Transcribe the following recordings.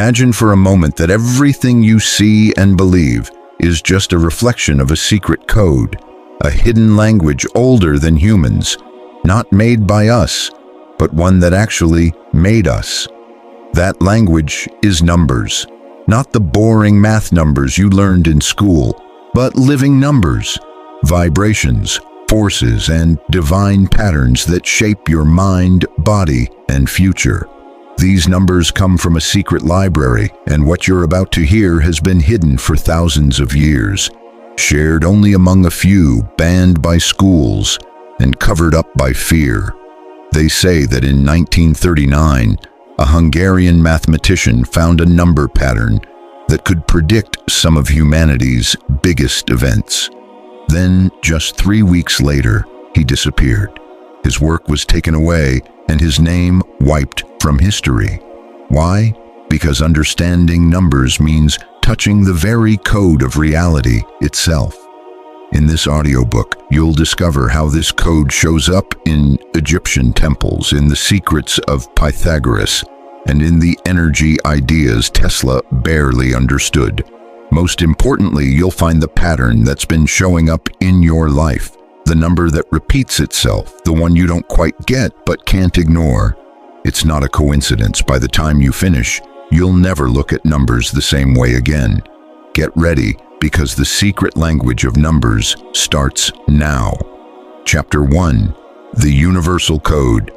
Imagine for a moment that everything you see and believe is just a reflection of a secret code, a hidden language older than humans, not made by us, but one that actually made us. That language is numbers, not the boring math numbers you learned in school, but living numbers, vibrations, forces, and divine patterns that shape your mind, body, and future. These numbers come from a secret library, and what you're about to hear has been hidden for thousands of years, shared only among a few, banned by schools, and covered up by fear. They say that in 1939, a Hungarian mathematician found a number pattern that could predict some of humanity's biggest events. Then, just 3 weeks later, he disappeared. His work was taken away, and his name wiped from history. Why? Because understanding numbers means touching the very code of reality itself. In this audiobook, you'll discover how this code shows up in Egyptian temples, in the secrets of Pythagoras, and in the energy ideas Tesla barely understood. Most importantly, you'll find the pattern that's been showing up in your life, the number that repeats itself, the one you don't quite get but can't ignore. It's not a coincidence. By the time you finish, you'll never look at numbers the same way again. Get ready, because the secret language of numbers starts now. Chapter 1. The Universal Code.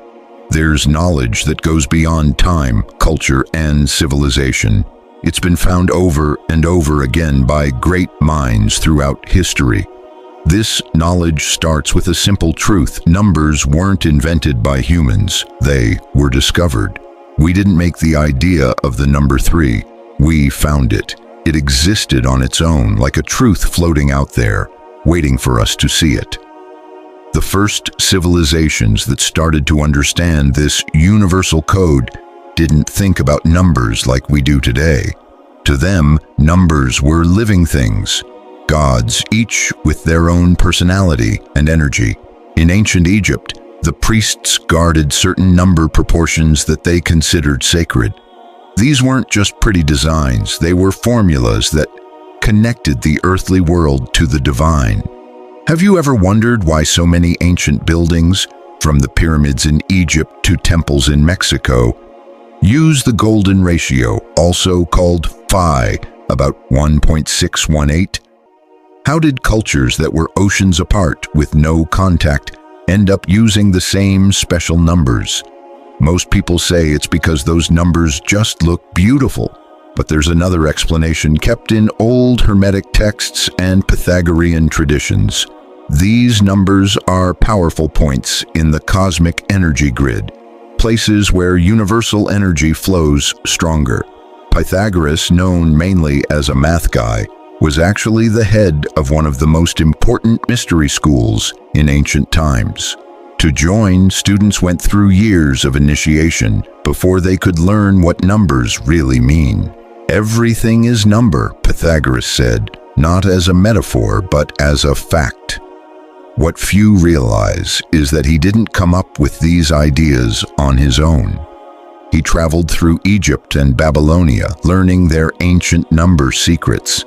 There's knowledge that goes beyond time, culture, and civilization. It's been found over and over again by great minds throughout history. This knowledge starts with a simple truth. Numbers weren't invented by humans. They were discovered. We didn't make the idea of the number 3. We found it. It existed on its own, like a truth floating out there, waiting for us to see it. The first civilizations that started to understand this universal code didn't think about numbers like we do today. To them, numbers were living things, gods, each with their own personality and energy. In ancient Egypt, the priests guarded certain number proportions that they considered sacred. These weren't just pretty designs, they were formulas that connected the earthly world to the divine. Have you ever wondered why so many ancient buildings, from the pyramids in Egypt to temples in Mexico, use the golden ratio, also called phi, about 1.618? How did cultures that were oceans apart with no contact end up using the same special numbers? Most people say it's because those numbers just look beautiful, but there's another explanation kept in old Hermetic texts and Pythagorean traditions. These numbers are powerful points in the cosmic energy grid, places where universal energy flows stronger. Pythagoras, known mainly as a math guy, was actually the head of one of the most important mystery schools in ancient times. To join, students went through years of initiation before they could learn what numbers really mean. Everything is number, Pythagoras said, not as a metaphor, but as a fact. What few realize is that he didn't come up with these ideas on his own. He traveled through Egypt and Babylonia, learning their ancient number secrets.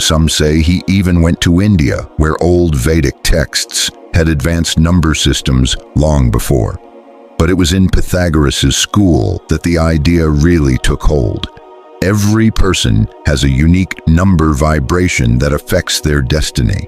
Some say he even went to India, where old Vedic texts had advanced number systems long before. But it was in Pythagoras' school that the idea really took hold. Every person has a unique number vibration that affects their destiny.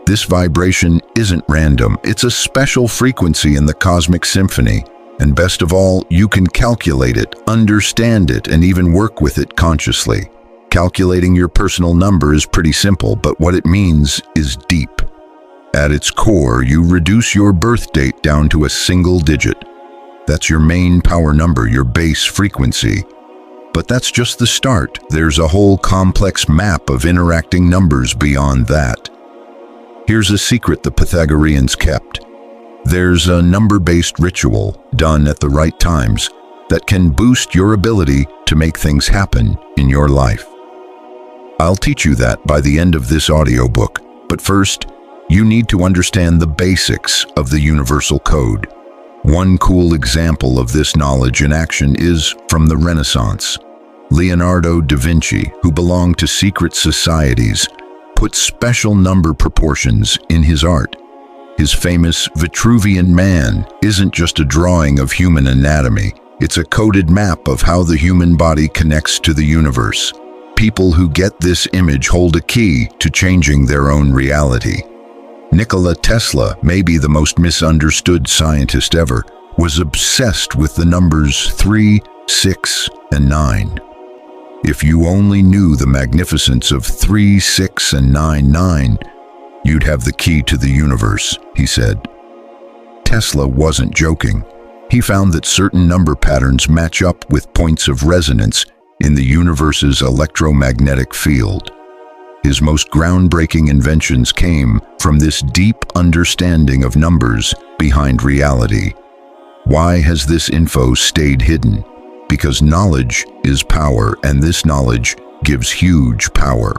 This vibration isn't random, it's a special frequency in the cosmic symphony, and best of all, you can calculate it, understand it, and even work with it consciously. Calculating your personal number is pretty simple, but what it means is deep. At its core, you reduce your birth date down to a single digit. That's your main power number, your base frequency. But that's just the start. There's a whole complex map of interacting numbers beyond that. Here's a secret the Pythagoreans kept. There's a number-based ritual done at the right times that can boost your ability to make things happen in your life. I'll teach you that by the end of this audiobook, but first, you need to understand the basics of the universal code. One cool example of this knowledge in action is from the Renaissance. Leonardo da Vinci, who belonged to secret societies, put special number proportions in his art. His famous Vitruvian Man isn't just a drawing of human anatomy, it's a coded map of how the human body connects to the universe. People who get this image hold a key to changing their own reality. Nikola Tesla, maybe the most misunderstood scientist ever, was obsessed with the numbers 3, 6, and 9. If you only knew the magnificence of 3, 6, and 9, you'd have the key to the universe, he said. Tesla wasn't joking. He found that certain number patterns match up with points of resonance in the universe's electromagnetic field. His most groundbreaking inventions came from this deep understanding of numbers behind reality. Why has this info stayed hidden? Because knowledge is power, and this knowledge gives huge power.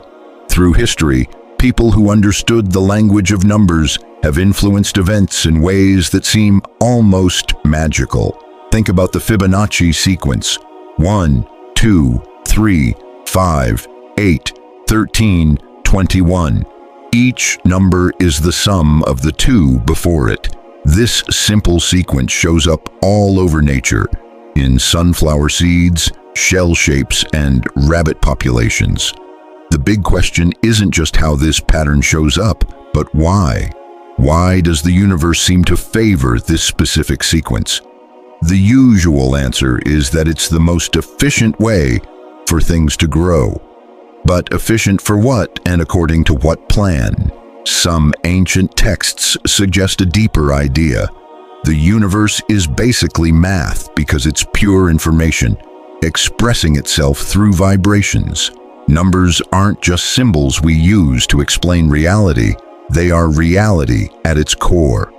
Through history, people who understood the language of numbers have influenced events in ways that seem almost magical. Think about the Fibonacci sequence: 1, 2, 3, 5, 8, 13, 21. Each number is the sum of the two before it. This simple sequence shows up all over nature, in sunflower seeds, shell shapes, and rabbit populations. The big question isn't just how this pattern shows up, but why? Why does the universe seem to favor this specific sequence? The usual answer is that it's the most efficient way for things to grow. But efficient for what, and according to what plan? Some ancient texts suggest a deeper idea. The universe is basically math because it's pure information, expressing itself through vibrations. Numbers aren't just symbols we use to explain reality, they are reality at its core.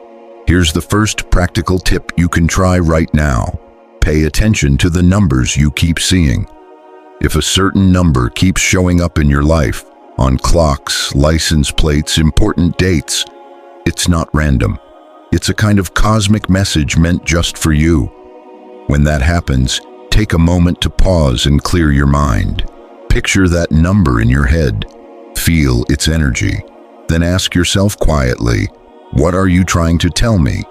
Here's the first practical tip you can try right now. Pay attention to the numbers you keep seeing. If a certain number keeps showing up in your life, on clocks, license plates, important dates, it's not random. It's a kind of cosmic message meant just for you. When that happens, take a moment to pause and clear your mind. Picture that number in your head. Feel its energy. Then ask yourself quietly, what are you trying to tell me?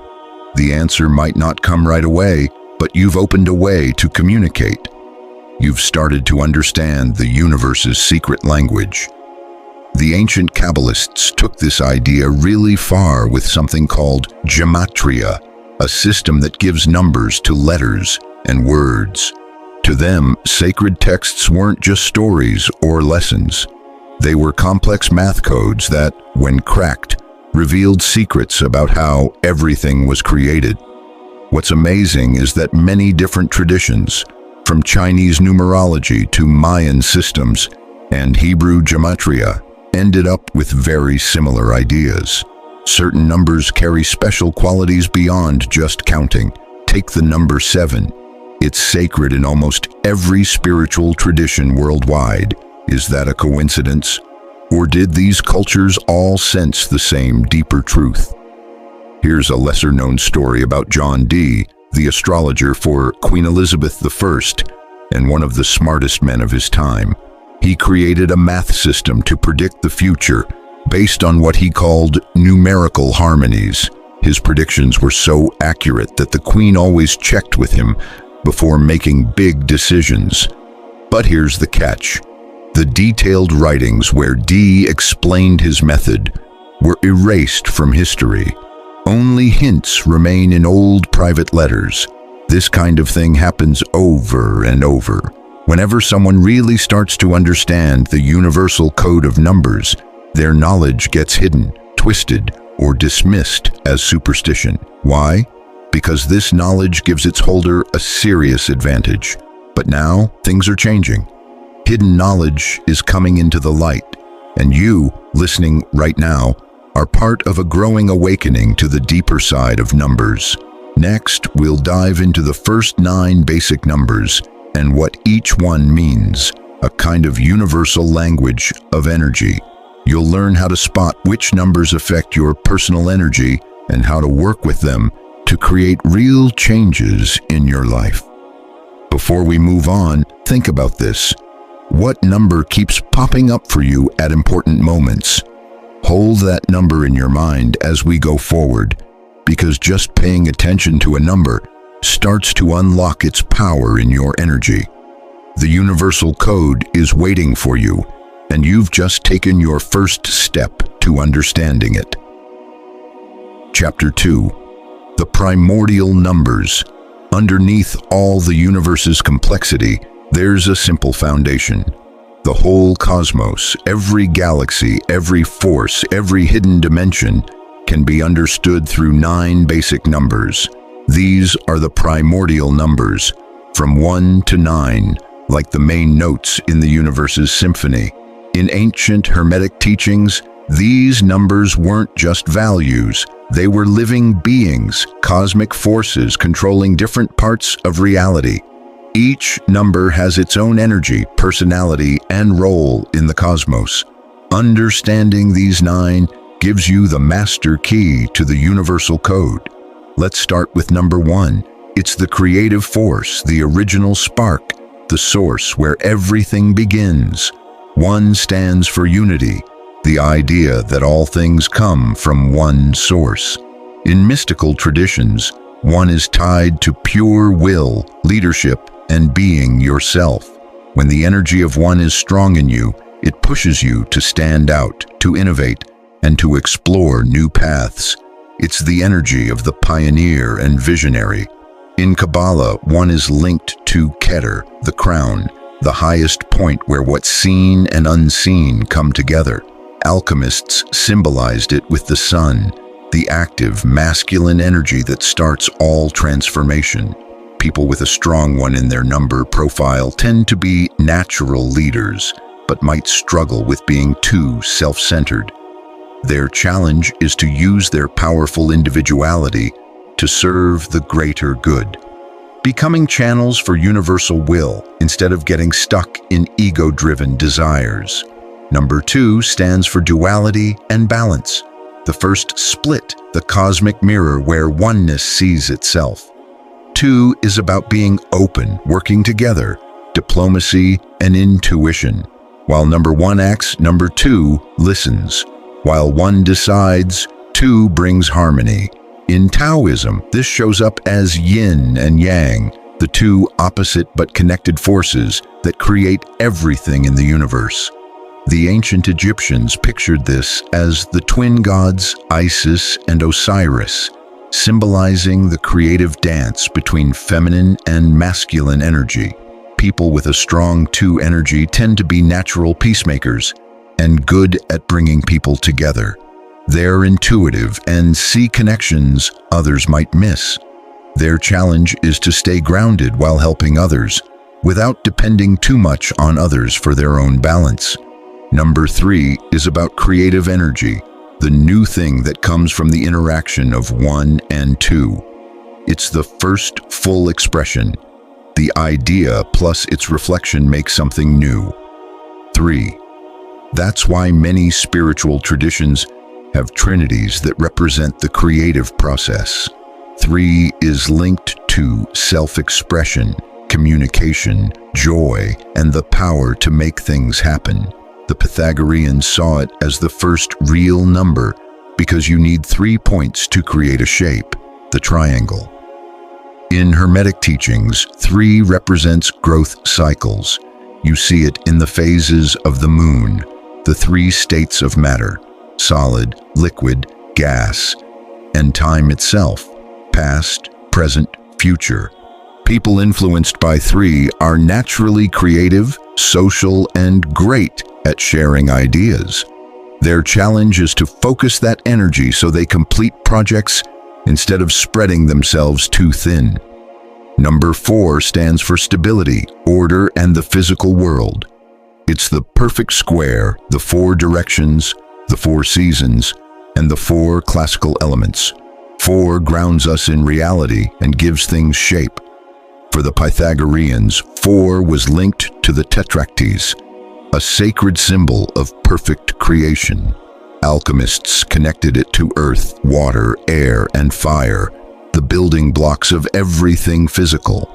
The answer might not come right away, but you've opened a way to communicate. You've started to understand the universe's secret language. The ancient Kabbalists took this idea really far with something called gematria, a system that gives numbers to letters and words. To them, sacred texts weren't just stories or lessons. They were complex math codes that, when cracked, revealed secrets about how everything was created. What's amazing is that many different traditions, from Chinese numerology to Mayan systems and Hebrew gematria, ended up with very similar ideas. Certain numbers carry special qualities beyond just counting. Take the number 7. It's sacred in almost every spiritual tradition worldwide. Is that a coincidence? Or did these cultures all sense the same deeper truth? Here's a lesser-known story about John Dee, the astrologer for Queen Elizabeth I and one of the smartest men of his time. He created a math system to predict the future based on what he called numerical harmonies. His predictions were so accurate that the Queen always checked with him before making big decisions. But here's the catch. The detailed writings where Dee explained his method were erased from history. Only hints remain in old private letters. This kind of thing happens over and over. Whenever someone really starts to understand the universal code of numbers, their knowledge gets hidden, twisted, or dismissed as superstition. Why? Because this knowledge gives its holder a serious advantage. But now, things are changing. Hidden knowledge is coming into the light, and you, listening right now, are part of a growing awakening to the deeper side of numbers. Next, we'll dive into the first 9 basic numbers and what each one means, a kind of universal language of energy. You'll learn how to spot which numbers affect your personal energy and how to work with them to create real changes in your life. Before we move on, think about this. What number keeps popping up for you at important moments? Hold that number in your mind as we go forward, because just paying attention to a number starts to unlock its power in your energy. The universal code is waiting for you, and you've just taken your first step to understanding it. Chapter 2. The Primordial Numbers. Underneath all the universe's complexity, there's a simple foundation. The whole cosmos, every galaxy, every force, every hidden dimension can be understood through 9 basic numbers. These are the primordial numbers, from 1 to 9, like the main notes in the universe's symphony. In ancient Hermetic teachings, these numbers weren't just values. They were living beings, cosmic forces controlling different parts of reality. Each number has its own energy, personality, and role in the cosmos. Understanding these 9 gives you the master key to the universal code. Let's start with number 1. It's the creative force, the original spark, the source where everything begins. 1 stands for unity, the idea that all things come from one source. In mystical traditions, 1 is tied to pure will, leadership, and being yourself. When the energy of 1 is strong in you, it pushes you to stand out, to innovate, and to explore new paths. It's the energy of the pioneer and visionary. In Kabbalah, 1 is linked to Keter, the crown, the highest point where what's seen and unseen come together. Alchemists symbolized it with the sun, the active, masculine energy that starts all transformation. People with a strong 1 in their number profile tend to be natural leaders, but might struggle with being too self-centered. Their challenge is to use their powerful individuality to serve the greater good, becoming channels for universal will instead of getting stuck in ego-driven desires. Number 2 stands for duality and balance. The first split, the cosmic mirror where oneness sees itself. 2 is about being open, working together, diplomacy, and intuition. While number 1 acts, number 2 listens. While 1 decides, 2 brings harmony. In Taoism, this shows up as yin and yang, the 2 opposite but connected forces that create everything in the universe. The ancient Egyptians pictured this as the twin gods Isis and Osiris, symbolizing the creative dance between feminine and masculine energy. People with a strong 2 energy tend to be natural peacemakers and good at bringing people together. They're intuitive and see connections others might miss. Their challenge is to stay grounded while helping others, without depending too much on others for their own balance. Number 3 is about creative energy, the new thing that comes from the interaction of 1 and 2. It's the first full expression. The idea plus its reflection makes something new. 3. That's why many spiritual traditions have trinities that represent the creative process. 3 is linked to self-expression, communication, joy, and the power to make things happen. The Pythagoreans saw it as the first real number because you need 3 points to create a shape, the triangle. In Hermetic teachings, 3 represents growth cycles. You see it in the phases of the moon, the 3 states of matter: solid, liquid, gas, and time itself: past, present, future. People influenced by 3 are naturally creative, social, and great at sharing ideas. Their challenge is to focus that energy so they complete projects instead of spreading themselves too thin. Number 4 stands for stability, order, and the physical world. It's the perfect square, the 4 directions, the 4 seasons, and the 4 classical elements. 4 grounds us in reality and gives things shape. For the Pythagoreans, 4 was linked to the tetractys, a sacred symbol of perfect creation. Alchemists connected it to earth, water, air, and fire, the building blocks of everything physical.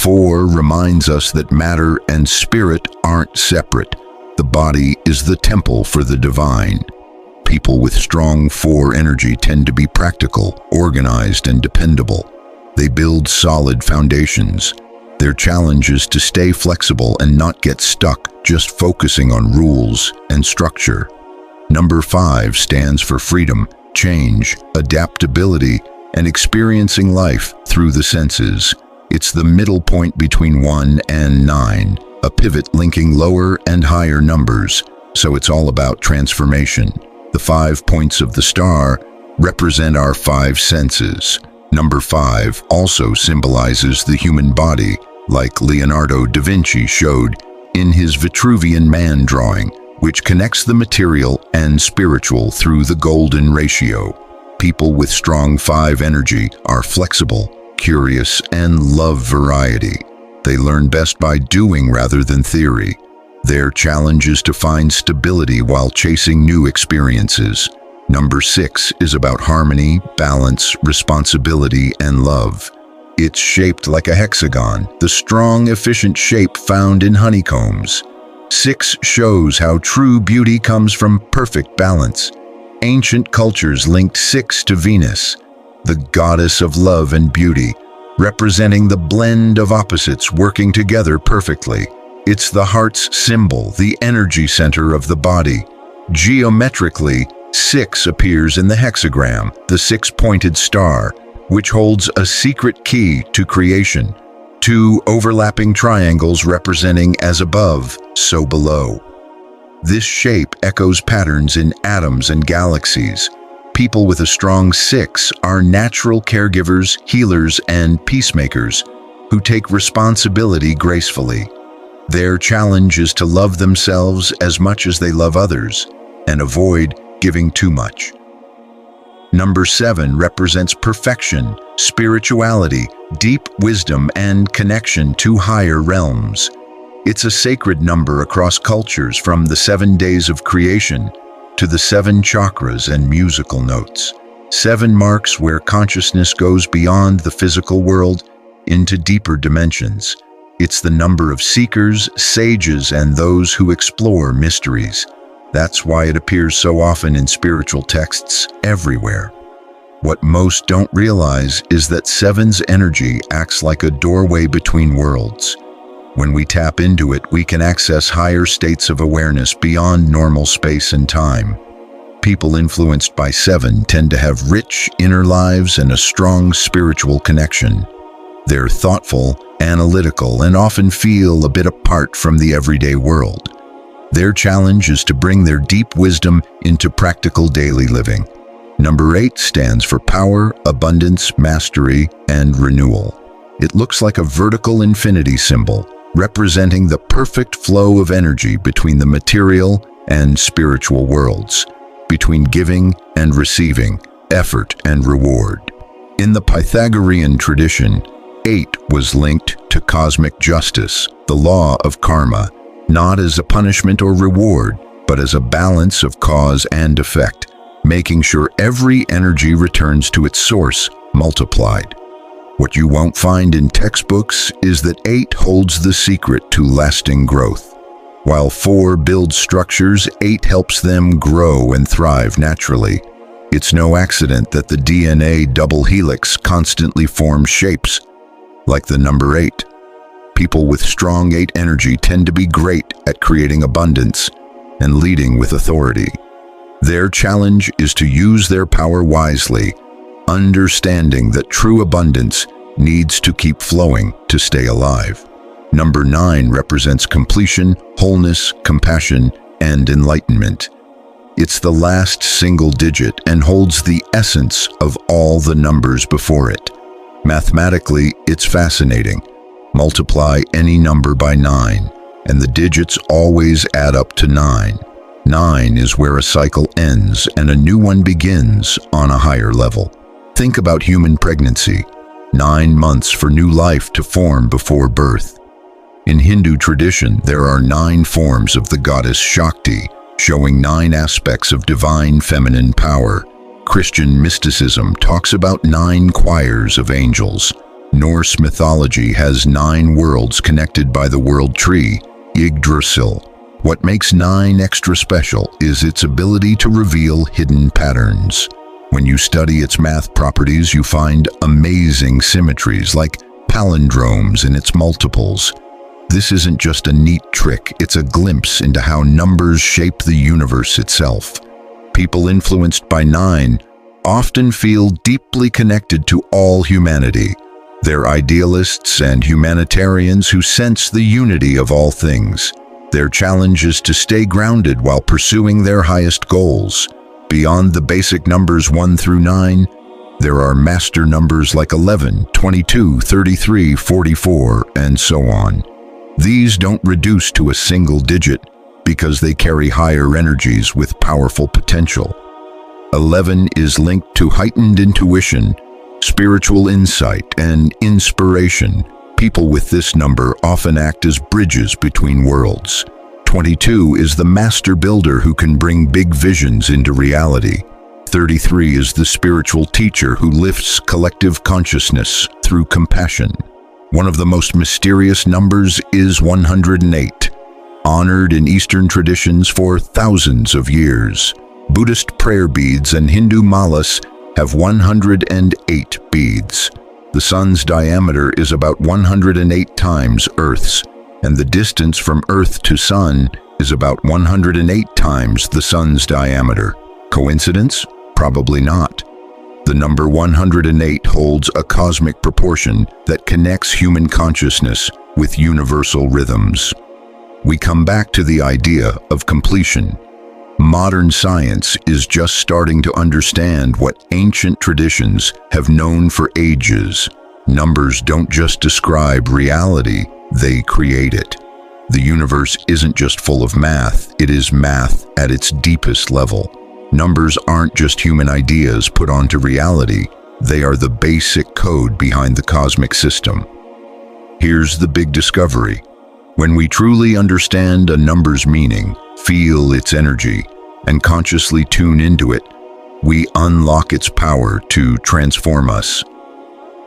4 reminds us that matter and spirit aren't separate. The body is the temple for the divine. People with strong 4 energy tend to be practical, organized, and dependable. They build solid foundations. Their challenge is to stay flexible and not get stuck just focusing on rules and structure. Number 5 stands for freedom, change, adaptability, and experiencing life through the senses. It's the middle point between 1 and 9, a pivot linking lower and higher numbers, so it's all about transformation. The 5 points of the star represent our 5 senses. Number 5 also symbolizes the human body, like Leonardo da Vinci showed in his Vitruvian Man drawing, which connects the material and spiritual through the golden ratio. People with strong 5 energy are flexible, curious, and love variety. They learn best by doing rather than theory. Their challenge is to find stability while chasing new experiences. Number 6 is about harmony, balance, responsibility, and love. It's shaped like a hexagon, the strong, efficient shape found in honeycombs. 6 shows how true beauty comes from perfect balance. Ancient cultures linked 6 to Venus, the goddess of love and beauty, representing the blend of opposites working together perfectly. It's the heart's symbol, the energy center of the body. Geometrically, 6 appears in the hexagram, the 6-pointed star, which holds a secret key to creation. 2 overlapping triangles representing as above, so below. This shape echoes patterns in atoms and galaxies. People with a strong 6 are natural caregivers, healers, and peacemakers who take responsibility gracefully. Their challenge is to love themselves as much as they love others and avoid giving too much. Number 7 represents perfection, spirituality, deep wisdom, and connection to higher realms. It's a sacred number across cultures, from the 7 days of creation to the 7 chakras and musical notes. 7 marks where consciousness goes beyond the physical world into deeper dimensions. It's the number of seekers, sages, and those who explore mysteries. That's why it appears so often in spiritual texts everywhere. What most don't realize is that 7's energy acts like a doorway between worlds. When we tap into it, we can access higher states of awareness beyond normal space and time. People influenced by 7 tend to have rich inner lives and a strong spiritual connection. They're thoughtful, analytical, and often feel a bit apart from the everyday world. Their challenge is to bring their deep wisdom into practical daily living. Number 8 stands for power, abundance, mastery, and renewal. It looks like a vertical infinity symbol, representing the perfect flow of energy between the material and spiritual worlds, between giving and receiving, effort and reward. In the Pythagorean tradition, 8 was linked to cosmic justice, the law of karma, not as a punishment or reward, but as a balance of cause and effect, making sure every energy returns to its source, multiplied. What you won't find in textbooks is that 8 holds the secret to lasting growth. While 4 builds structures, 8 helps them grow and thrive naturally. It's no accident that the DNA double helix constantly forms shapes, like the number 8. People with strong 8 energy tend to be great at creating abundance and leading with authority. Their challenge is to use their power wisely, understanding that true abundance needs to keep flowing to stay alive. Number 9 represents completion, wholeness, compassion, and enlightenment. It's the last single digit and holds the essence of all the numbers before it. Mathematically, it's fascinating. Multiply any number by 9, and the digits always add up to 9. 9 is where a cycle ends and a new one begins on a higher level. Think about human pregnancy. 9 months for new life to form before birth. In Hindu tradition, there are 9 forms of the goddess Shakti, showing 9 aspects of divine feminine power. Christian mysticism talks about 9 choirs of angels, Norse mythology has 9 worlds connected by the world tree, Yggdrasil. What makes 9 extra special is its ability to reveal hidden patterns. When you study its math properties, you find amazing symmetries like palindromes in its multiples. This isn't just a neat trick, it's a glimpse into how numbers shape the universe itself. People influenced by 9 often feel deeply connected to all humanity. They're idealists and humanitarians who sense the unity of all things. Their challenge is to stay grounded while pursuing their highest goals. Beyond the basic numbers 1 through 9, there are master numbers like 11, 22, 33, 44, and so on. These don't reduce to a single digit because they carry higher energies with powerful potential. 11 is linked to heightened intuition, spiritual insight, and inspiration. People with this number often act as bridges between worlds. 22 is the master builder who can bring big visions into reality. 33 is the spiritual teacher who lifts collective consciousness through compassion. One of the most mysterious numbers is 108, honored in Eastern traditions for thousands of years. Buddhist prayer beads and Hindu malas have 108 beads. The sun's diameter is about 108 times Earth's, and the distance from Earth to sun is about 108 times the sun's diameter. Coincidence? Probably not. The number 108 holds a cosmic proportion that connects human consciousness with universal rhythms. We come back to the idea of completion. Modern science is just starting to understand what ancient traditions have known for ages. Numbers don't just describe reality, they create it. The universe isn't just full of math, it is math at its deepest level. Numbers aren't just human ideas put onto reality, they are the basic code behind the cosmic system. Here's the big discovery. When we truly understand a number's meaning, feel its energy, and consciously tune into it, we unlock its power to transform us.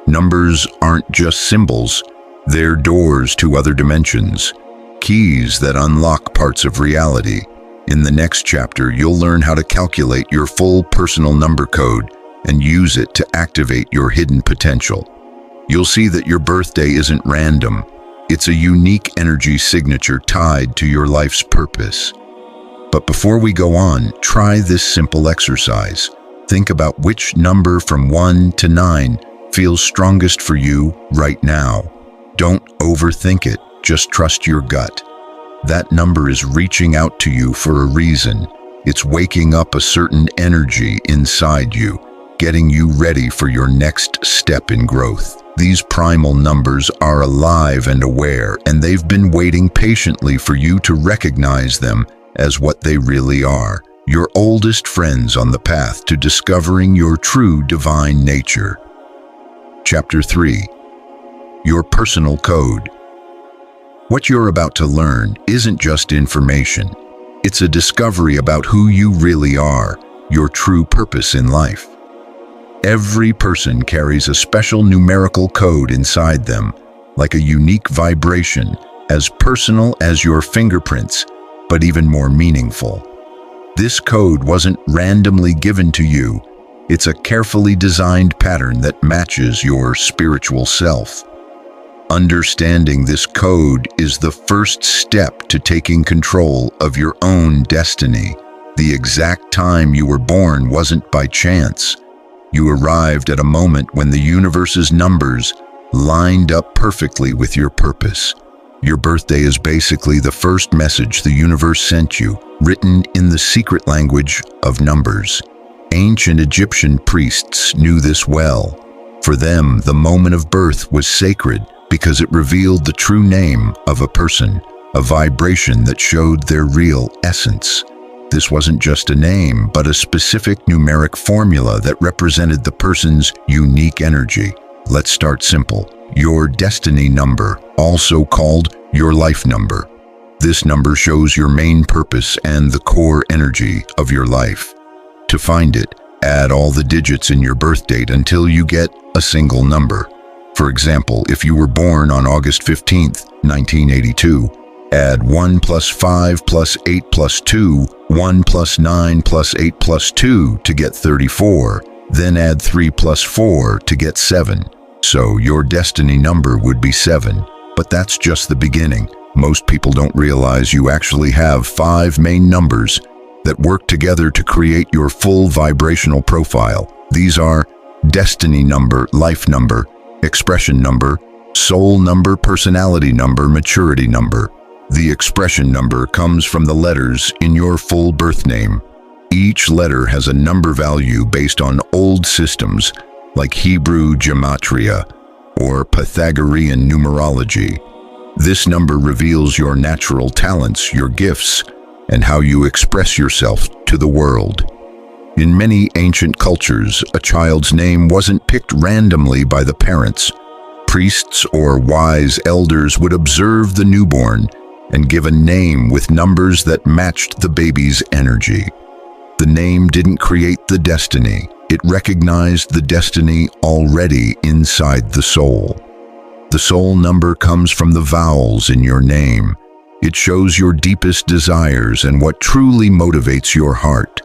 Numbers aren't just symbols, they're doors to other dimensions, keys that unlock parts of reality. In the next chapter, you'll learn how to calculate your full personal number code and use it to activate your hidden potential. You'll see that your birthday isn't random. It's a unique energy signature tied to your life's purpose. But before we go on, try this simple exercise. Think about which number from 1 to 9 feels strongest for you right now. Don't overthink it, just trust your gut. That number is reaching out to you for a reason. It's waking up a certain energy inside you, getting you ready for your next step in growth. These primal numbers are alive and aware, and they've been waiting patiently for you to recognize them as what they really are, your oldest friends on the path to discovering your true divine nature. Chapter 3. Your Personal Code. What you're about to learn isn't just information. It's a discovery about who you really are, your true purpose in life. Every person carries a special numerical code inside them, like a unique vibration, as personal as your fingerprints, but even more meaningful. This code wasn't randomly given to you. It's a carefully designed pattern that matches your spiritual self. Understanding this code is the first step to taking control of your own destiny. The exact time you were born wasn't by chance. You arrived at a moment when the universe's numbers lined up perfectly with your purpose. Your birthday is basically the first message the universe sent you, written in the secret language of numbers. Ancient Egyptian priests knew this well. For them, the moment of birth was sacred because it revealed the true name of a person, a vibration that showed their real essence. This wasn't just a name, but a specific numeric formula that represented the person's unique energy. Let's start simple. Your destiny number, also called your life number. This number shows your main purpose and the core energy of your life. To find it, add all the digits in your birth date until you get a single number. For example, if you were born on August 15th, 1982, add 1 plus 5 plus 8 plus 2, 1 plus 9 plus 8 plus 2 to get 34, then add 3 plus 4 to get 7. So your destiny number would be 7. But that's just the beginning. Most people don't realize you actually have 5 main numbers that work together to create your full vibrational profile. These are destiny number, life number, expression number, soul number, personality number, maturity number. The expression number comes from the letters in your full birth name. Each letter has a number value based on old systems like Hebrew gematria or Pythagorean numerology. This number reveals your natural talents, your gifts, and how you express yourself to the world. In many ancient cultures, a child's name wasn't picked randomly by the parents. Priests or wise elders would observe the newborn and give a name with numbers that matched the baby's energy. The name didn't create the destiny. It recognized the destiny already inside the soul. The soul number comes from the vowels in your name. It shows your deepest desires and what truly motivates your heart.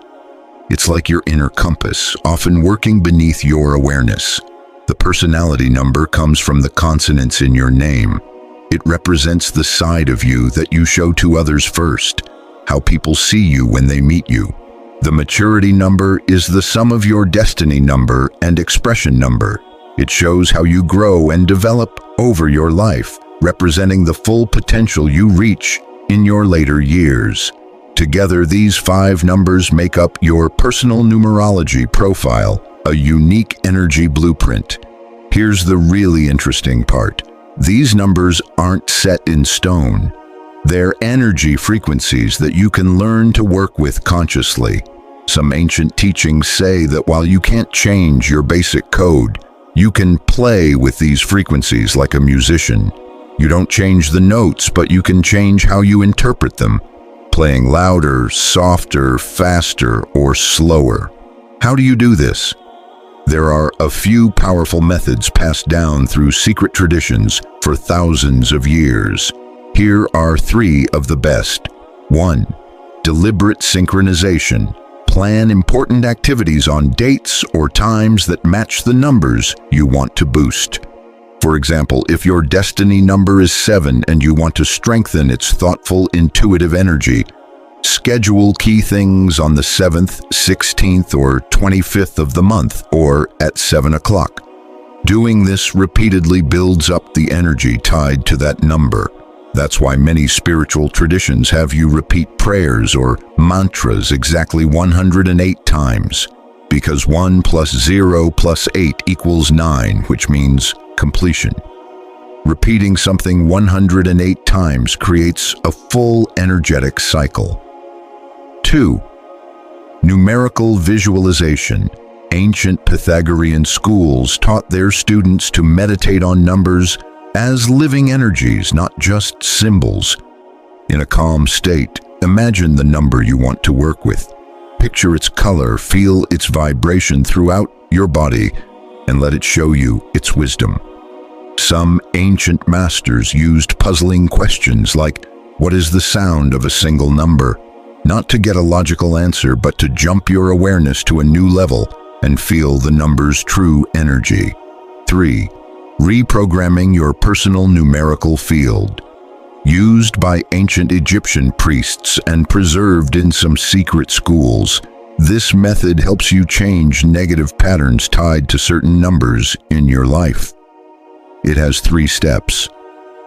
It's like your inner compass, often working beneath your awareness. The personality number comes from the consonants in your name. It represents the side of you that you show to others first, how people see you when they meet you. The maturity number is the sum of your destiny number and expression number. It shows how you grow and develop over your life, representing the full potential you reach in your later years. Together, these 5 numbers make up your personal numerology profile, a unique energy blueprint. Here's the really interesting part. These numbers aren't set in stone. They're energy frequencies that you can learn to work with consciously. Some ancient teachings say that while you can't change your basic code, you can play with these frequencies like a musician. You don't change the notes, but you can change how you interpret them, playing louder, softer, faster, or slower. How do you do this? There are a few powerful methods passed down through secret traditions for thousands of years. Here are 3 of the best. 1. Deliberate synchronization. Plan important activities on dates or times that match the numbers you want to boost. For example, if your destiny number is 7 and you want to strengthen its thoughtful, intuitive energy, schedule key things on the 7th, 16th, or 25th of the month, or at 7 o'clock. Doing this repeatedly builds up the energy tied to that number. That's why many spiritual traditions have you repeat prayers or mantras exactly 108 times, because 1 plus 0 plus 8 equals 9, which means completion. Repeating something 108 times creates a full energetic cycle. 2. Numerical visualization. Ancient Pythagorean schools taught their students to meditate on numbers as living energies, not just symbols. In a calm state, imagine the number you want to work with. Picture its color, feel its vibration throughout your body, and let it show you its wisdom. Some ancient masters used puzzling questions like, what is the sound of a single number? Not to get a logical answer, but to jump your awareness to a new level and feel the number's true energy. 3. Reprogramming your personal numerical field. Used by ancient Egyptian priests and preserved in some secret schools, this method helps you change negative patterns tied to certain numbers in your life. It has 3 steps.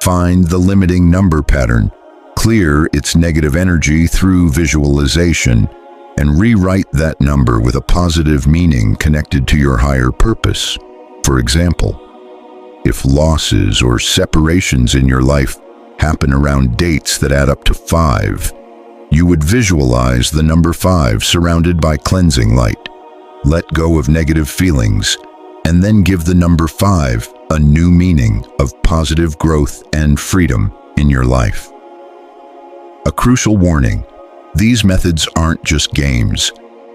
Find the limiting number pattern, clear its negative energy through visualization, and rewrite that number with a positive meaning connected to your higher purpose. For example, if losses or separations in your life happen around dates that add up to 5, you would visualize the number 5 surrounded by cleansing light. Let go of negative feelings, and then give the number 5 a new meaning of positive growth and freedom in your life. A crucial warning: these methods aren't just games.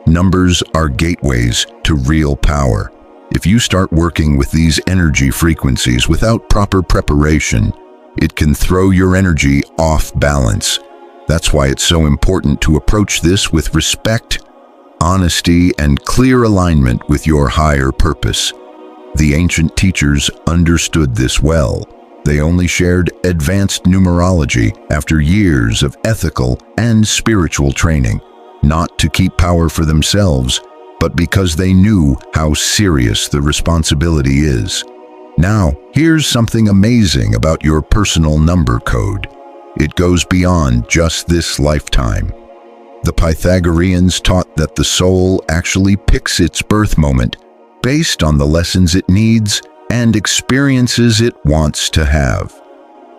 Numbers are gateways to real power. If you start working with these energy frequencies without proper preparation, it can throw your energy off balance. That's why it's so important to approach this with respect, honesty, and clear alignment with your higher purpose. The ancient teachers understood this well. They only shared advanced numerology after years of ethical and spiritual training, not to keep power for themselves, but because they knew how serious the responsibility is. Now, here's something amazing about your personal number code. It goes beyond just this lifetime. The Pythagoreans taught that the soul actually picks its birth moment based on the lessons it needs and experiences it wants to have.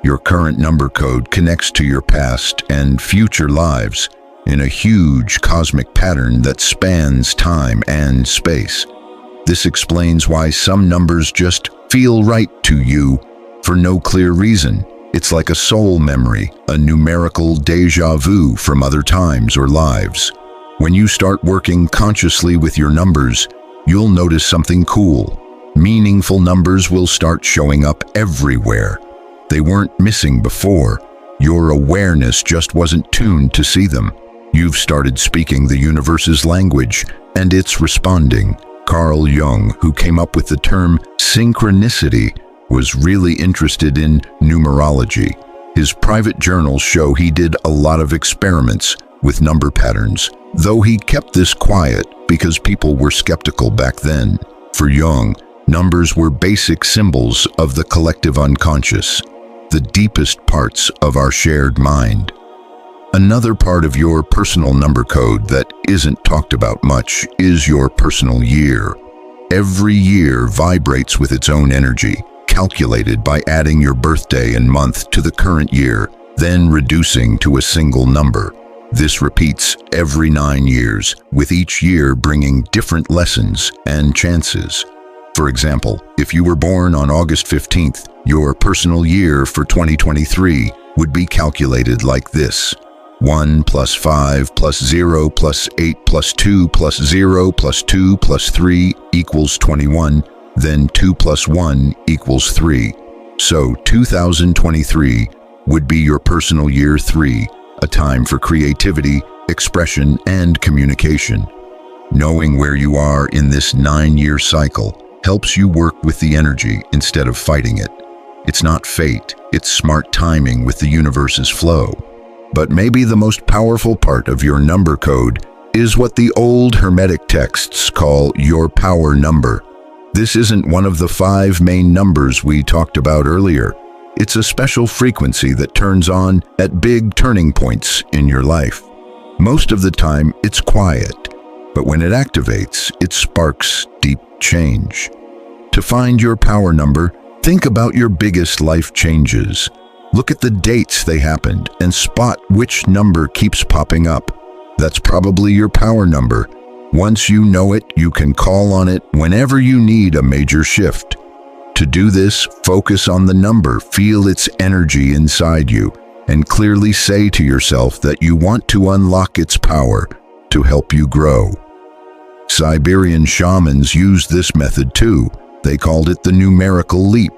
Your current number code connects to your past and future lives in a huge cosmic pattern that spans time and space. This explains why some numbers just feel right to you for no clear reason. It's like a soul memory, a numerical déjà vu from other times or lives. When you start working consciously with your numbers, you'll notice something cool. Meaningful numbers will start showing up everywhere. They weren't missing before. Your awareness just wasn't tuned to see them. You've started speaking the universe's language, and it's responding. Carl Jung, who came up with the term synchronicity, was really interested in numerology. His private journals show he did a lot of experiments with number patterns, though he kept this quiet because people were skeptical back then. For Jung, numbers were basic symbols of the collective unconscious, the deepest parts of our shared mind. Another part of your personal number code that isn't talked about much is your personal year. Every year vibrates with its own energy, calculated by adding your birthday and month to the current year, then reducing to a single number. This repeats every 9 years, with each year bringing different lessons and chances. For example, if you were born on August 15th, your personal year for 2023 would be calculated like this: 1 plus 5 plus 0 plus 8 plus 2 plus 0 plus 2 plus 3 equals 21, then 2 plus 1 equals 3. So 2023 would be your personal year 3, a time for creativity, expression, and communication. Knowing where you are in this 9-year cycle helps you work with the energy instead of fighting it. It's not fate, it's smart timing with the universe's flow. But maybe the most powerful part of your number code is what the old Hermetic texts call your power number. This isn't one of the 5 main numbers we talked about earlier. It's a special frequency that turns on at big turning points in your life. Most of the time, it's quiet, but when it activates, it sparks deep change. To find your power number, think about your biggest life changes. Look at the dates they happened and spot which number keeps popping up. That's probably your power number. Once you know it, you can call on it whenever you need a major shift. To do this, focus on the number, feel its energy inside you, and clearly say to yourself that you want to unlock its power to help you grow. Siberian shamans used this method too. They called it the numerical leap.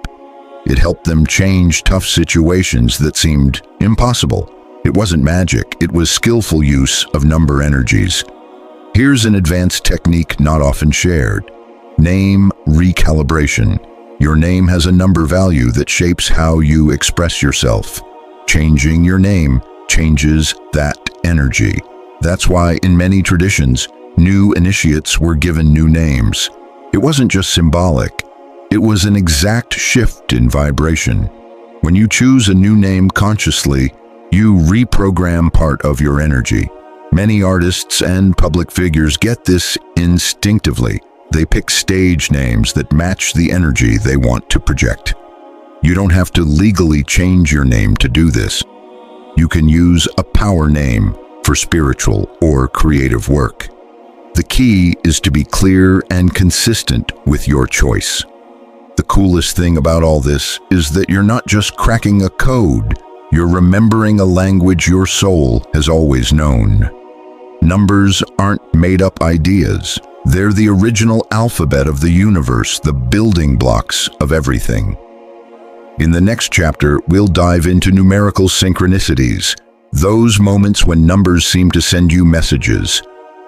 It helped them change tough situations that seemed impossible. It wasn't magic, it was skillful use of number energies. Here's an advanced technique not often shared: name recalibration. Your name has a number value that shapes how you express yourself. Changing your name changes that energy. That's why in many traditions, new initiates were given new names. It wasn't just symbolic, it was an exact shift in vibration. When you choose a new name consciously, you reprogram part of your energy. Many artists and public figures get this instinctively. They pick stage names that match the energy they want to project. You don't have to legally change your name to do this. You can use a power name for spiritual or creative work. The key is to be clear and consistent with your choice. The coolest thing about all this is that you're not just cracking a code, you're remembering a language your soul has always known. Numbers aren't made-up ideas. They're the original alphabet of the universe, the building blocks of everything. In the next chapter, we'll dive into numerical synchronicities, those moments when numbers seem to send you messages.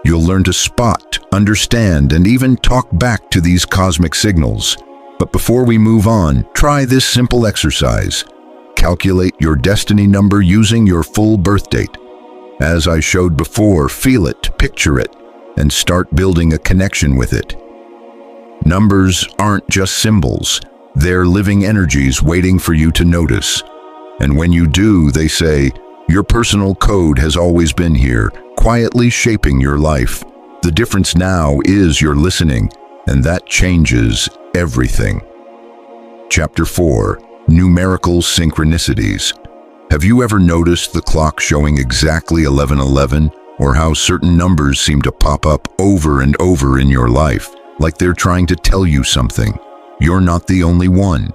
You'll learn to spot, understand, and even talk back to these cosmic signals. But before we move on, try this simple exercise. Calculate your destiny number using your full birth date. As I showed before, feel it, picture it, and start building a connection with it. Numbers aren't just symbols. They're living energies waiting for you to notice. And when you do, they say, your personal code has always been here, quietly shaping your life. The difference now is you're listening, and that changes everything. Chapter 4. Numerical Synchronicities. Have you ever noticed the clock showing exactly 11:11, or how certain numbers seem to pop up over and over in your life, like they're trying to tell you something? You're not the only one.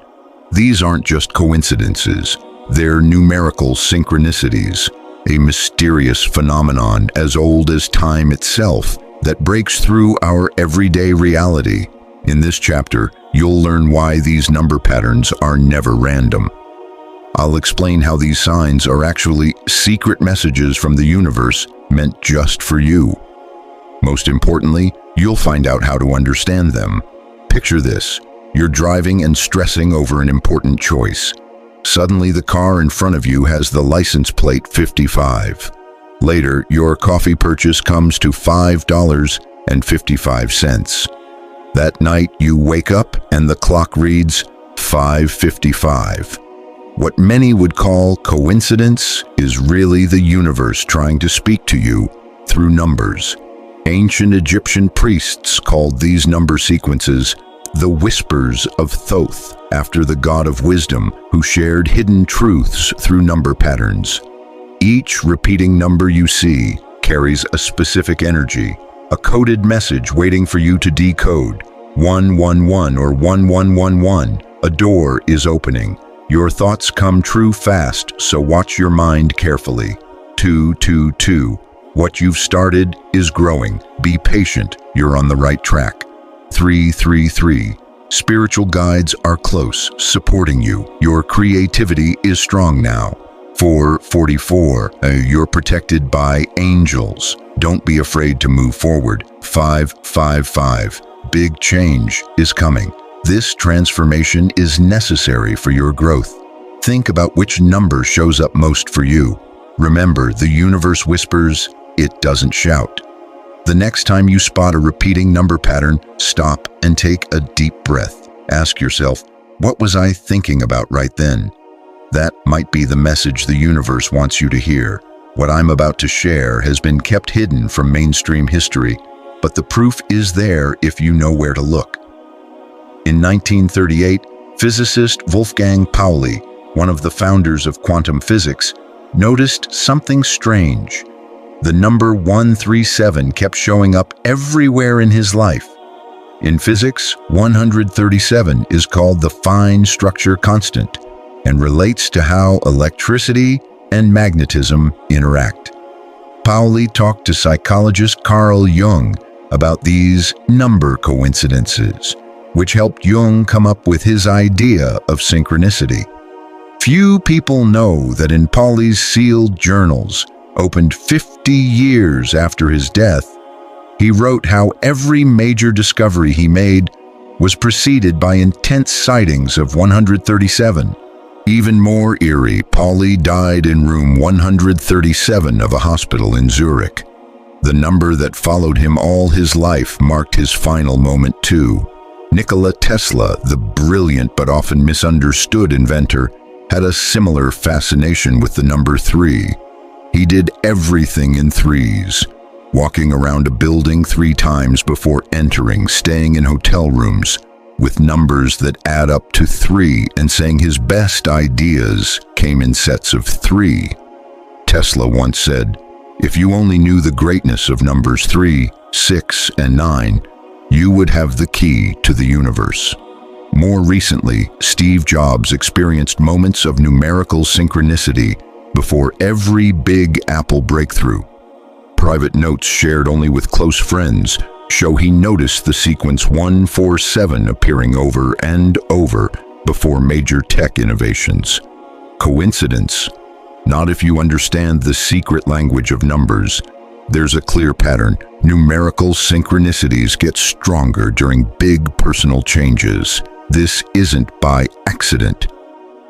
These aren't just coincidences. They're numerical synchronicities, a mysterious phenomenon as old as time itself that breaks through our everyday reality. In this chapter, you'll learn why these number patterns are never random. I'll explain how these signs are actually secret messages from the universe meant just for you. Most importantly, you'll find out how to understand them. Picture this. You're driving and stressing over an important choice. Suddenly, the car in front of you has the license plate 55. Later, your coffee purchase comes to $5.55. That night, you wake up and the clock reads 5:55. What many would call coincidence is really the universe trying to speak to you through numbers. Ancient Egyptian priests called these number sequences the whispers of Thoth, after the god of wisdom who shared hidden truths through number patterns. Each repeating number you see carries a specific energy, a coded message waiting for you to decode. 111 or 1111, a door is opening. Your thoughts come true fast, so watch your mind carefully. 222, what you've started is growing. Be patient, you're on the right track. 333, spiritual guides are close, supporting you. Your creativity is strong now. 444, you're protected by angels. Don't be afraid to move forward. 555, big change is coming. This transformation is necessary for your growth. Think about which number shows up most for you. Remember, the universe whispers, it doesn't shout. The next time you spot a repeating number pattern, stop and take a deep breath. Ask yourself, what was I thinking about right then? That might be the message the universe wants you to hear. What I'm about to share has been kept hidden from mainstream history, but the proof is there if you know where to look. In 1938, physicist Wolfgang Pauli, one of the founders of quantum physics, noticed something strange. The number 137 kept showing up everywhere in his life. In physics, 137 is called the fine structure constant and relates to how electricity and magnetism interact. Pauli talked to psychologist Carl Jung about these number coincidences, which helped Jung come up with his idea of synchronicity. Few people know that in Pauli's sealed journals, opened 50 years after his death, he wrote how every major discovery he made was preceded by intense sightings of 137. Even more eerie, Pauli died in room 137 of a hospital in Zurich. The number that followed him all his life marked his final moment too. Nikola Tesla, the brilliant but often misunderstood inventor, had a similar fascination with the number 3. He did everything in threes, walking around a building 3 times before entering, staying in hotel rooms with numbers that add up to 3, and saying his best ideas came in sets of 3. Tesla once said, "If you only knew the greatness of numbers 3, 6, and 9, you would have the key to the universe." More recently, Steve Jobs experienced moments of numerical synchronicity before every big Apple breakthrough. Private notes shared only with close friends, show he noticed the sequence 147 appearing over and over before major tech innovations. Coincidence? Not if you understand the secret language of numbers. There's a clear pattern. Numerical synchronicities get stronger during big personal changes. This isn't by accident.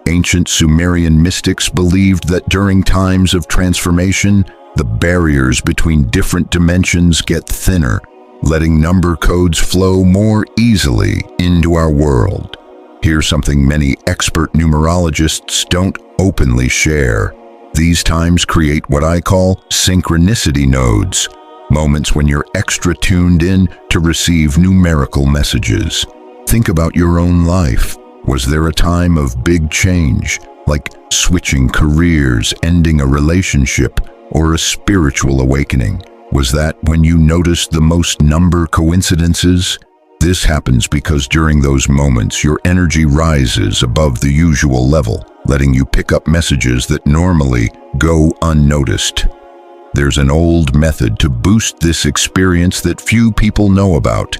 Ancient Sumerian mystics believed that during times of transformation, the barriers between different dimensions get thinner, letting number codes flow more easily into our world. Here's something many expert numerologists don't openly share. These times create what I call synchronicity nodes, moments when you're extra tuned in to receive numerical messages. Think about your own life. Was there a time of big change, like switching careers, ending a relationship, or a spiritual awakening? Was that when you noticed the most number coincidences? This happens because during those moments your energy rises above the usual level, letting you pick up messages that normally go unnoticed. There's an old method to boost this experience that few people know about.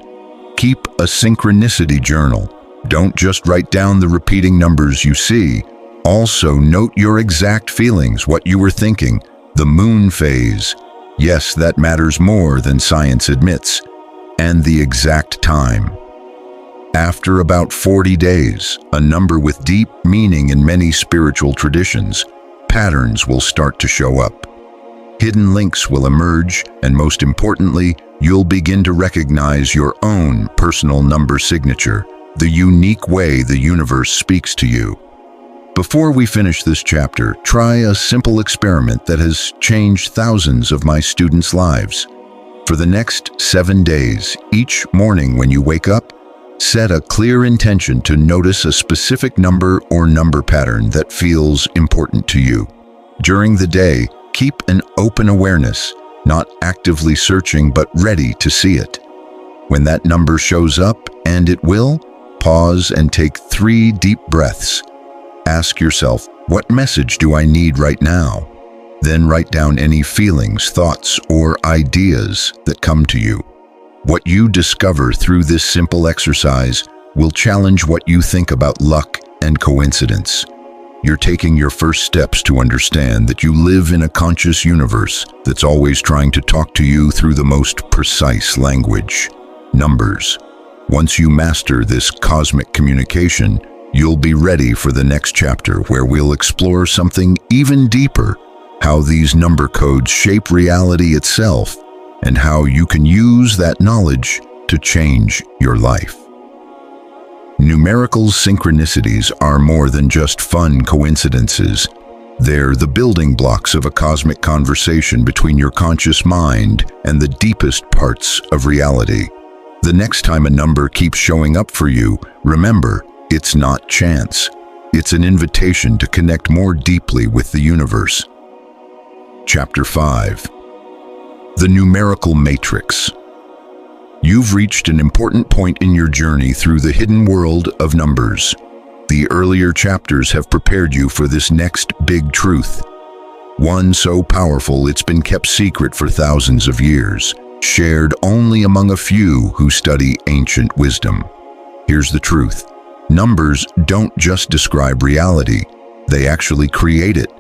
Keep a synchronicity journal. Don't just write down the repeating numbers you see. Also note your exact feelings, what you were thinking, the moon phase. Yes, that matters more than science admits. And the exact time. After about 40 days, a number with deep meaning in many spiritual traditions, patterns will start to show up. Hidden links will emerge, and most importantly, you'll begin to recognize your own personal number signature, the unique way the universe speaks to you. Before we finish this chapter, try a simple experiment that has changed thousands of my students' lives. For the next 7 days, each morning when you wake up, set a clear intention to notice a specific number or number pattern that feels important to you. During the day, keep an open awareness, not actively searching but ready to see it. When that number shows up, and it will, pause and take 3 deep breaths. Ask yourself, what message do I need right now? Then write down any feelings, thoughts, or ideas that come to you. What you discover through this simple exercise will challenge what you think about luck and coincidence. You're taking your first steps to understand that you live in a conscious universe that's always trying to talk to you through the most precise language, numbers. Once you master this cosmic communication, you'll be ready for the next chapter where we'll explore something even deeper. How these number codes shape reality itself, and how you can use that knowledge to change your life. Numerical synchronicities are more than just fun coincidences. They're the building blocks of a cosmic conversation between your conscious mind and the deepest parts of reality. The next time a number keeps showing up for you, remember, it's not chance. It's an invitation to connect more deeply with the universe. Chapter 5. The Numerical Matrix. You've reached an important point in your journey through the hidden world of numbers. The earlier chapters have prepared you for this next big truth. One so powerful it's been kept secret for thousands of years, shared only among a few who study ancient wisdom. Here's the truth. Numbers don't just describe reality, they actually create it.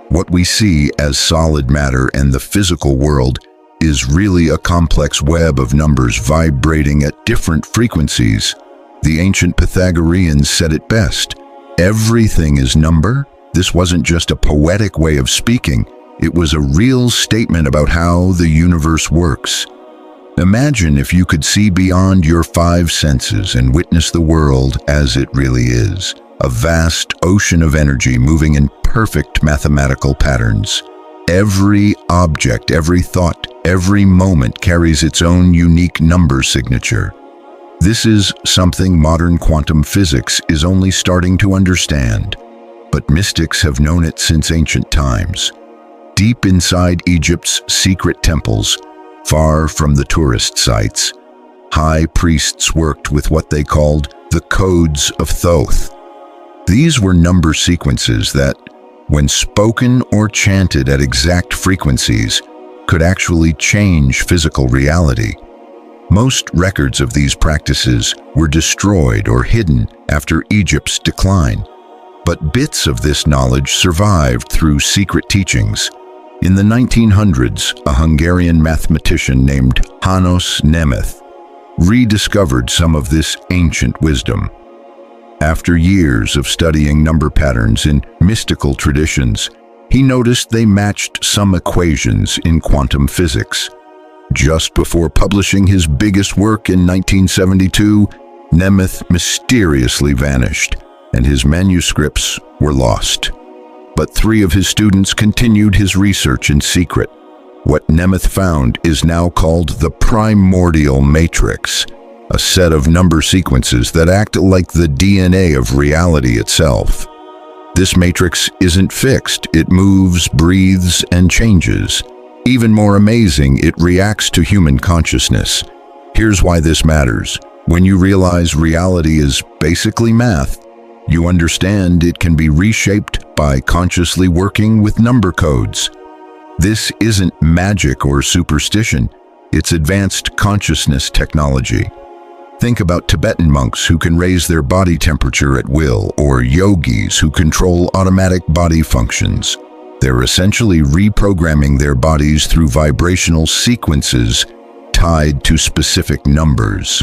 What we see as solid matter and the physical world is really a complex web of numbers vibrating at different frequencies. The ancient Pythagoreans said it best. Everything is number. This wasn't just a poetic way of speaking. It was a real statement about how the universe works. Imagine if you could see beyond your 5 senses and witness the world as it really is. A vast ocean of energy moving in perfect mathematical patterns. Every object, every thought, every moment carries its own unique number signature. This is something modern quantum physics is only starting to understand, but mystics have known it since ancient times. Deep inside Egypt's secret temples, far from the tourist sites, high priests worked with what they called the codes of Thoth. These were number sequences that, when spoken or chanted at exact frequencies, could actually change physical reality. Most records of these practices were destroyed or hidden after Egypt's decline, but bits of this knowledge survived through secret teachings. In the 1900s, a Hungarian mathematician named János Nemeth rediscovered some of this ancient wisdom. After years of studying number patterns in mystical traditions, he noticed they matched some equations in quantum physics. Just before publishing his biggest work in 1972, Nemeth mysteriously vanished, and his manuscripts were lost. But 3 of his students continued his research in secret. What Nemeth found is now called the primordial matrix, a set of number sequences that act like the DNA of reality itself. This matrix isn't fixed, it moves, breathes, and changes. Even more amazing, it reacts to human consciousness. Here's why this matters. When you realize reality is basically math, you understand it can be reshaped by consciously working with number codes. This isn't magic or superstition, it's advanced consciousness technology. Think about Tibetan monks who can raise their body temperature at will, or yogis who control automatic body functions. They're essentially reprogramming their bodies through vibrational sequences tied to specific numbers.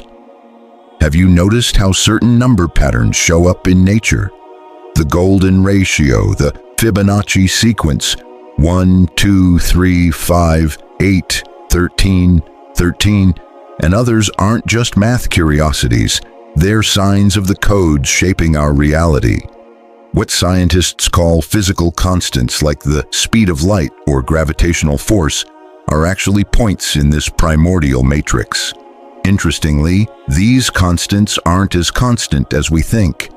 Have you noticed how certain number patterns show up in nature? The golden ratio, the Fibonacci sequence, 1, 2, 3, 5, 8, 13, 13, and others aren't just math curiosities, they're signs of the codes shaping our reality. What scientists call physical constants like the speed of light or gravitational force are actually points in this primordial matrix. Interestingly, these constants aren't as constant as we think.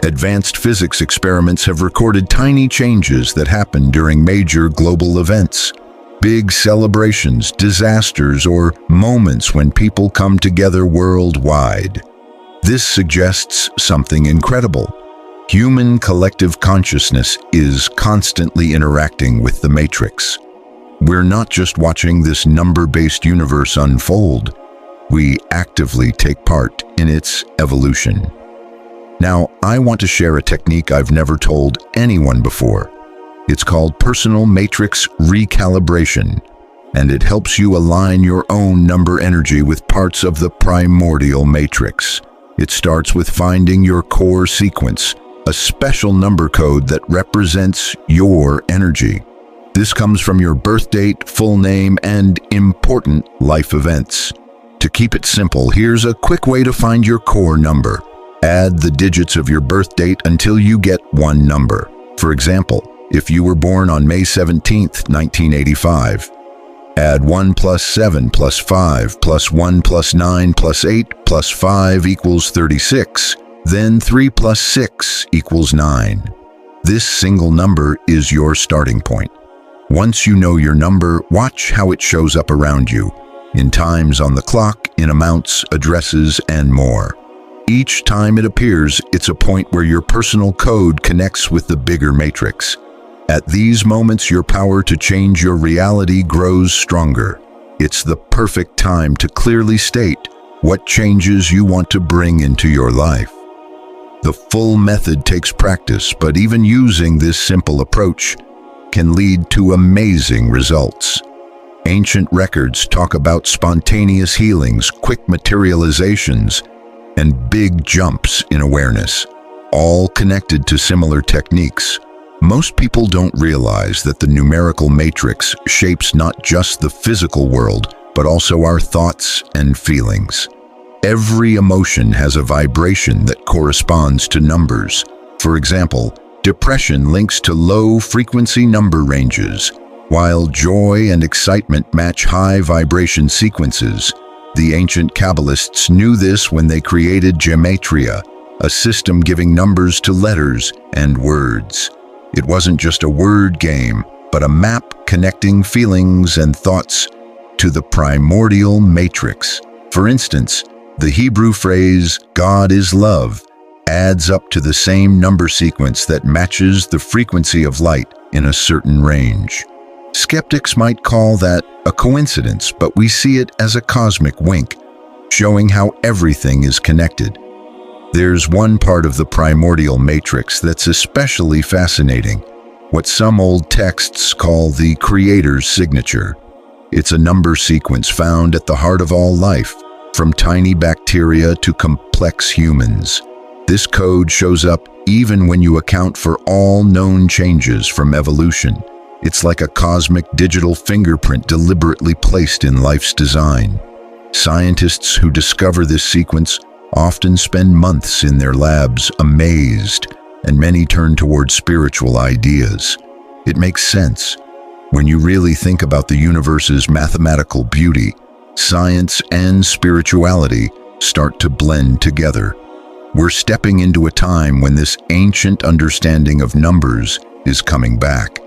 Advanced physics experiments have recorded tiny changes that happen during major global events. Big celebrations, disasters, or moments when people come together worldwide. This suggests something incredible. Human collective consciousness is constantly interacting with the matrix. We're not just watching this number-based universe unfold, we actively take part in its evolution. Now, I want to share a technique I've never told anyone before. It's called personal matrix recalibration, and it helps you align your own number energy with parts of the primordial matrix. It starts with finding your core sequence, a special number code that represents your energy. This comes from your birth date, full name, and important life events. To keep it simple, here's a quick way to find your core number. Add the digits of your birth date until you get one number. For example, if you were born on May 17, 1985, add 1 plus 7 plus 5 plus 1 plus 9 plus 8 plus 5 equals 36. Then 3 plus 6 equals 9. This single number is your starting point. Once you know your number, watch how it shows up around you, in times on the clock, in amounts, addresses, and more. Each time it appears, it's a point where your personal code connects with the bigger matrix. At these moments, your power to change your reality grows stronger. It's the perfect time to clearly state what changes you want to bring into your life. The full method takes practice, but even using this simple approach can lead to amazing results. Ancient records talk about spontaneous healings, quick materializations, and big jumps in awareness, all connected to similar techniques. Most people don't realize that the numerical matrix shapes not just the physical world, but also our thoughts and feelings. Every emotion has a vibration that corresponds to numbers. For example, depression links to low-frequency number ranges, while joy and excitement match high-vibration sequences. The ancient Kabbalists knew this when they created gematria, a system giving numbers to letters and words. It wasn't just a word game, but a map connecting feelings and thoughts to the primordial matrix. For instance, the Hebrew phrase, "God is love," adds up to the same number sequence that matches the frequency of light in a certain range. Skeptics might call that a coincidence, but we see it as a cosmic wink, showing how everything is connected. There's one part of the primordial matrix that's especially fascinating, what some old texts call the creator's signature. It's a number sequence found at the heart of all life, from tiny bacteria to complex humans. This code shows up even when you account for all known changes from evolution. It's like a cosmic digital fingerprint deliberately placed in life's design. Scientists who discover this sequence often spend months in their labs amazed, and many turn toward spiritual ideas. It makes sense. When you really think about the universe's mathematical beauty, science and spirituality start to blend together. We're stepping into a time when this ancient understanding of numbers is coming back.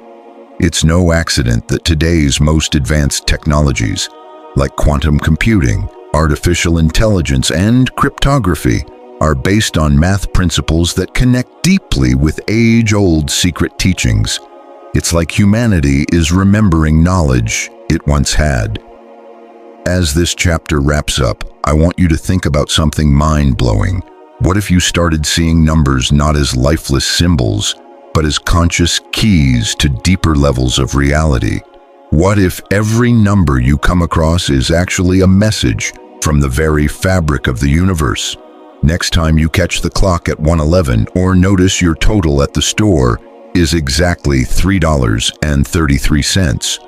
It's no accident that today's most advanced technologies, like quantum computing, artificial intelligence, and cryptography, are based on math principles that connect deeply with age-old secret teachings. It's like humanity is remembering knowledge it once had. As this chapter wraps up, I want you to think about something mind-blowing. What if you started seeing numbers not as lifeless symbols, but as conscious keys to deeper levels of reality? What if every number you come across is actually a message from the very fabric of the universe? Next time you catch the clock at 1:11 or notice your total at the store is exactly $3.33,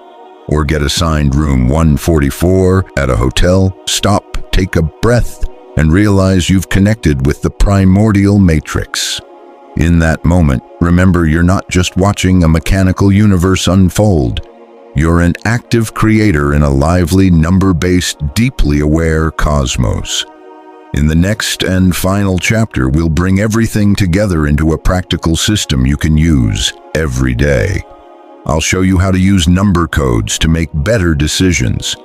or get assigned room 144 at a hotel, stop, take a breath, and realize you've connected with the primordial matrix. In that moment, remember you're not just watching a mechanical universe unfold. You're an active creator in a lively, number-based, deeply aware cosmos. In the next and final chapter, we'll bring everything together into a practical system you can use every day. I'll show you how to use number codes to make better decisions,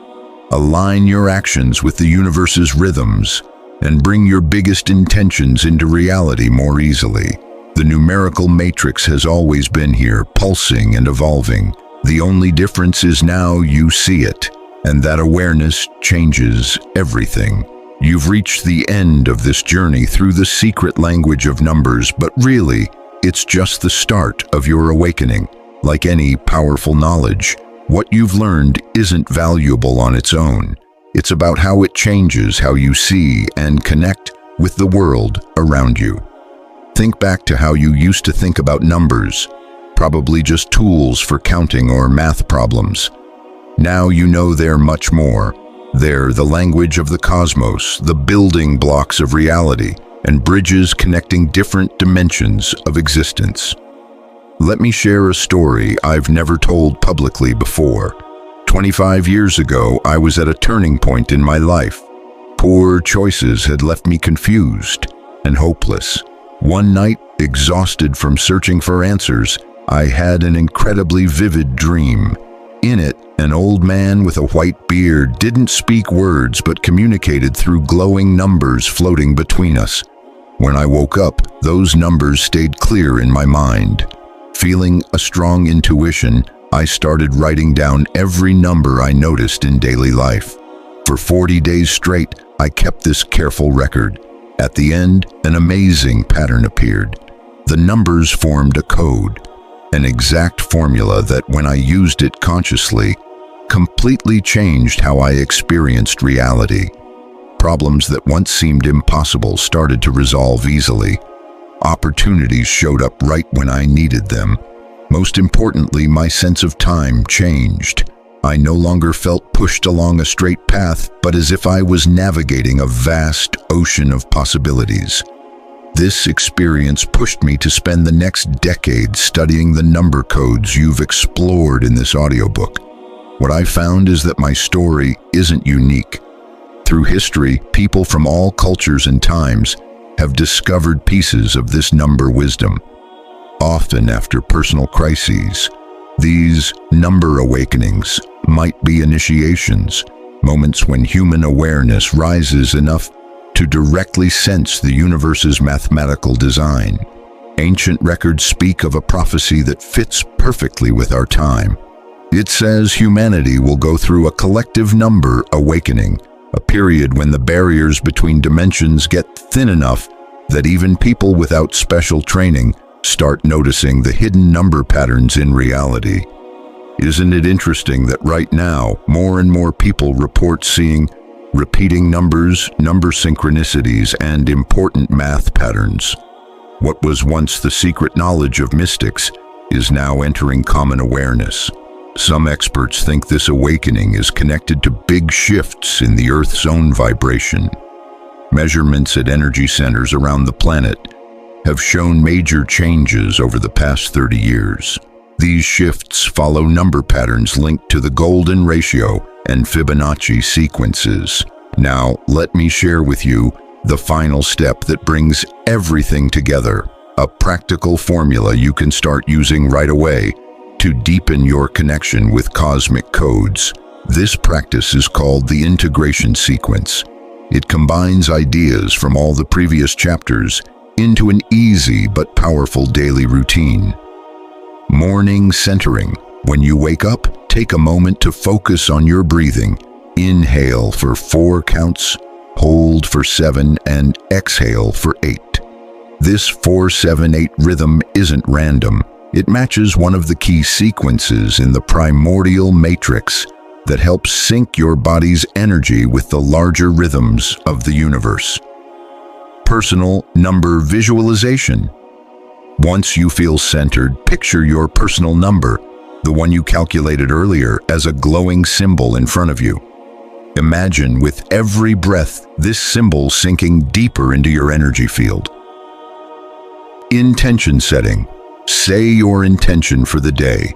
align your actions with the universe's rhythms, and bring your biggest intentions into reality more easily. The numerical matrix has always been here, pulsing and evolving. The only difference is now you see it, and that awareness changes everything. You've reached the end of this journey through the secret language of numbers, but really, it's just the start of your awakening. Like any powerful knowledge, what you've learned isn't valuable on its own. It's about how it changes how you see and connect with the world around you. Think back to how you used to think about numbers, probably just tools for counting or math problems. Now you know they're much more. They're the language of the cosmos, the building blocks of reality, and bridges connecting different dimensions of existence. Let me share a story I've never told publicly before. 25 years ago, I was at a turning point in my life. Poor choices had left me confused and hopeless. One night, exhausted from searching for answers, I had an incredibly vivid dream. In it, an old man with a white beard didn't speak words but communicated through glowing numbers floating between us. When I woke up, those numbers stayed clear in my mind. Feeling a strong intuition, I started writing down every number I noticed in daily life. For 40 days straight, I kept this careful record. At the end, an amazing pattern appeared. The numbers formed a code, an exact formula that, when I used it consciously, completely changed how I experienced reality. Problems that once seemed impossible started to resolve easily. Opportunities showed up right when I needed them. Most importantly, my sense of time changed. I no longer felt pushed along a straight path, but as if I was navigating a vast ocean of possibilities. This experience pushed me to spend the next decade studying the number codes you've explored in this audiobook. What I found is that my story isn't unique. Through history, people from all cultures and times have discovered pieces of this number wisdom. Often after personal crises, these number awakenings might be initiations, moments when human awareness rises enough to directly sense the universe's mathematical design. Ancient records speak of a prophecy that fits perfectly with our time. It says humanity will go through a collective number awakening, a period when the barriers between dimensions get thin enough that even people without special training start noticing the hidden number patterns in reality. Isn't it interesting that right now, more and more people report seeing repeating numbers, number synchronicities, and important math patterns? What was once the secret knowledge of mystics is now entering common awareness. Some experts think this awakening is connected to big shifts in the Earth's own vibration. Measurements at energy centers around the planet have shown major changes over the past 30 years. These shifts follow number patterns linked to the golden ratio and Fibonacci sequences. Now, let me share with you the final step that brings everything together, a practical formula you can start using right away to deepen your connection with cosmic codes. This practice is called the integration sequence. It combines ideas from all the previous chapters into an easy but powerful daily routine. Morning centering. When you wake up, take a moment to focus on your breathing. Inhale for 4 counts, hold for 7, and exhale for 8. This 4-7-8 rhythm isn't random. It matches one of the key sequences in the primordial matrix that helps sync your body's energy with the larger rhythms of the universe. Personal number visualization. Once you feel centered, picture your personal number, the one you calculated earlier, as a glowing symbol in front of you. Imagine with every breath this symbol sinking deeper into your energy field. Intention setting. Say your intention for the day,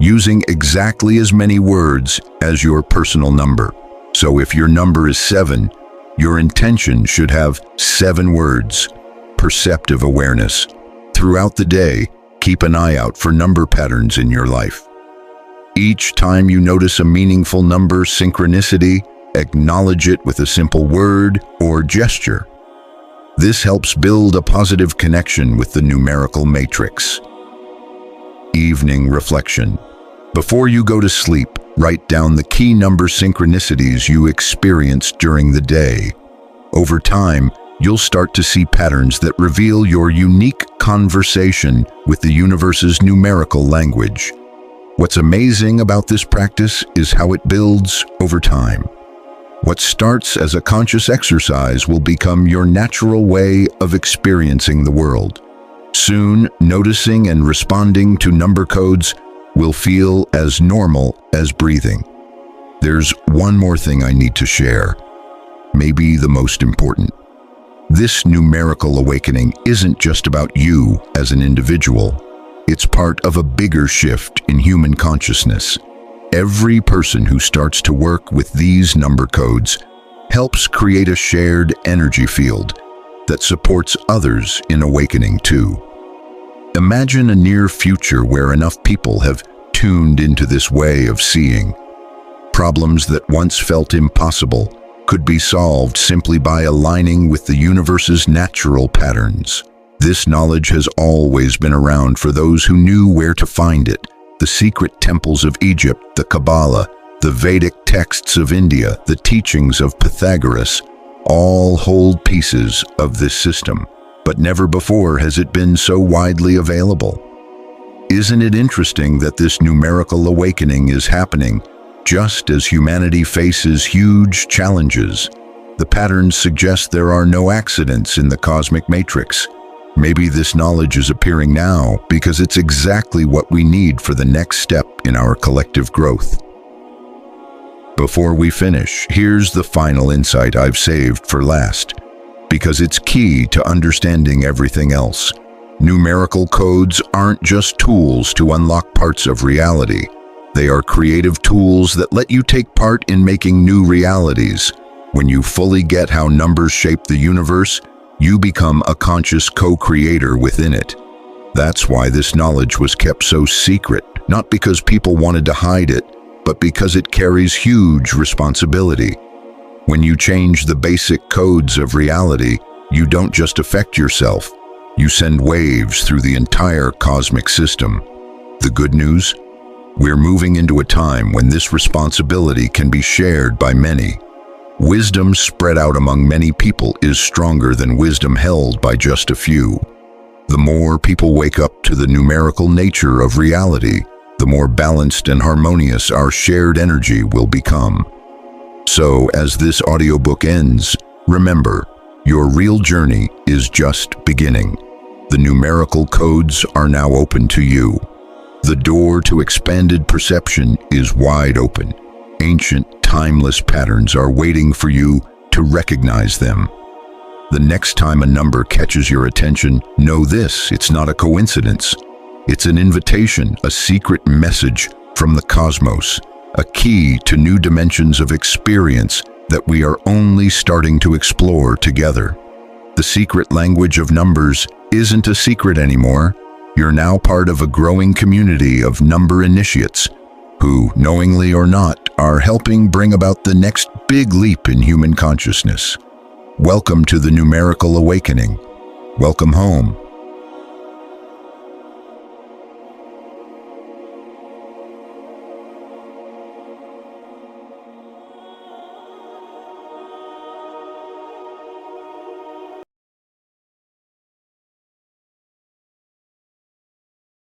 using exactly as many words as your personal number. So if your number is 7, your intention should have 7 words. Perceptive awareness. Throughout the day, keep an eye out for number patterns in your life. Each time you notice a meaningful number synchronicity, acknowledge it with a simple word or gesture. This helps build a positive connection with the numerical matrix. Evening reflection. Before you go to sleep, write down the key number synchronicities you experienced during the day. Over time, you'll start to see patterns that reveal your unique conversation with the universe's numerical language. What's amazing about this practice is how it builds over time. What starts as a conscious exercise will become your natural way of experiencing the world. Soon, noticing and responding to number codes will feel as normal as breathing. There's one more thing I need to share, maybe the most important. This numerical awakening isn't just about you as an individual. It's part of a bigger shift in human consciousness. Every person who starts to work with these number codes helps create a shared energy field that supports others in awakening too. Imagine a near future where enough people have tuned into this way of seeing. Problems that once felt impossible could be solved simply by aligning with the universe's natural patterns. This knowledge has always been around for those who knew where to find it. The secret temples of Egypt, the Kabbalah, the Vedic texts of India, the teachings of Pythagoras, all hold pieces of this system, but never before has it been so widely available. Isn't it interesting that this numerical awakening is happening just as humanity faces huge challenges? The patterns suggest there are no accidents in the cosmic matrix. Maybe this knowledge is appearing now because it's exactly what we need for the next step in our collective growth. Before we finish, here's the final insight I've saved for last, because it's key to understanding everything else. Numerical codes aren't just tools to unlock parts of reality. They are creative tools that let you take part in making new realities. When you fully get how numbers shape the universe, you become a conscious co-creator within it. That's why this knowledge was kept so secret, not because people wanted to hide it, but because it carries huge responsibility. When you change the basic codes of reality, you don't just affect yourself, you send waves through the entire cosmic system. The good news? We're moving into a time when this responsibility can be shared by many. Wisdom spread out among many people is stronger than wisdom held by just a few. The more people wake up to the numerical nature of reality, the more balanced and harmonious our shared energy will become. So, as this audiobook ends, remember, your real journey is just beginning. The numerical codes are now open to you. The door to expanded perception is wide open. Ancient, timeless patterns are waiting for you to recognize them. The next time a number catches your attention, know this: it's not a coincidence. It's an invitation, a secret message from the cosmos, a key to new dimensions of experience that we are only starting to explore together. The secret language of numbers isn't a secret anymore. You're now part of a growing community of number initiates who, knowingly or not, are helping bring about the next big leap in human consciousness. Welcome to the numerical awakening. Welcome home.